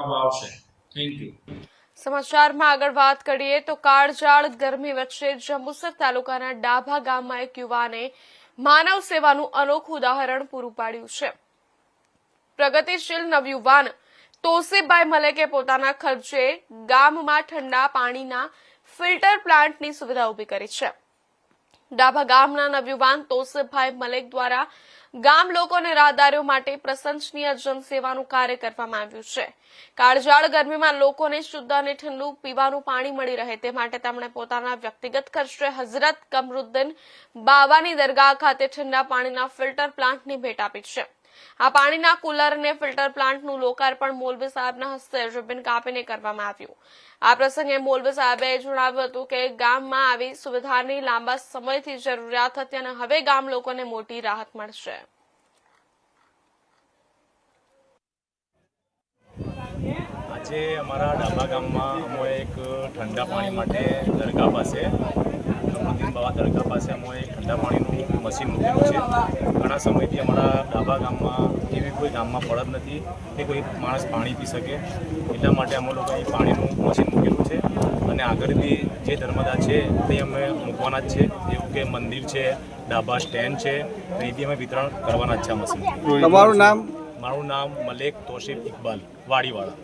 આવશે। Thank you. સમાચારમાં આગળ વાત કરીએ તો કાળઝાળ ગરમી વચ્ચે જંબુસર તાલુકાના ડાભા ગામમાં એક યુવાને માનવ સેવાનું અનોખું ઉદાહરણ પૂરું પાડ્યું છે। પ્રગતિશીલ નવયુવાન તોસીફભાઈ મલેકે પોતાના ખર્ચે ગામમાં ઠંડા પાણીના ફિલ્ટર પ્લાન્ટની સુવિધા ઊભી કરી છે। ડાભા ગામના નવયુવાન તોસીફભાઈ મલેક દ્વારા ગામ લોકો અને રાહદારીઓ માટે પ્રશંસનીય જનસેવાનું કાર્ય કરવામાં આવ્યું છે। કાળઝાળ ગરમીમાં લોકોને શુદ્ધ અને ઠંડુ પીવાનું પાણી મળી રહે તે માટે તેમણે પોતાના વ્યક્તિગત ખર્ચે હઝરત કમરુદ્દીન બાવાની દરગાહ ખાતે ઠંડા પાણીના ફિલ્ટર પ્લાન્ટની ભેટ આપી છે। આ પાણીના કુલર અને ફિલ્ટર પ્લાન્ટનું લોકાર્પણ મૌલવી સાહેબના હસ્તે રિબન કાપીને કરવામાં આવ્યું। આ પ્રસંગે મૌલવી સાહેબે જણાવ્યું હતું કે ગામમાં આવી સુવિધાની લાંબા સમયથી જરૂરિયાત હતી અને હવે ગામ લોકોને મોટી રાહત મળશે। આજે અમારા ડાભા ગામમાં અમે એક ઠંડા પાણી માટે દરગાહ પાસે કમરુદ્દીન બાવા દરગાહ પાસે અમે એક ઠંડા પાણીનું મશીન મૂકેલું છે। ઘણા સમયથી અમારા ડાભા ગામમાં એવી કોઈ ગામમાં પડત નથી કે કોઈ માણસ પાણી પી શકે, એટલા માટે અમે લોકો અહીં પાણીનું મશીન મૂકેલું છે અને આગળ બી જે ધર્મદા છે તે અમે મૂકવાના જ છે, એવું કે મંદિર છે, ડાભા સ્ટેન્ડ છે, અહીંથી અમે વિતરણ કરવાના જ છે આ મશીન। તમારું નામ? મારું નામ મલેક તોસીફ ઇકબાલ વાડીવાળા।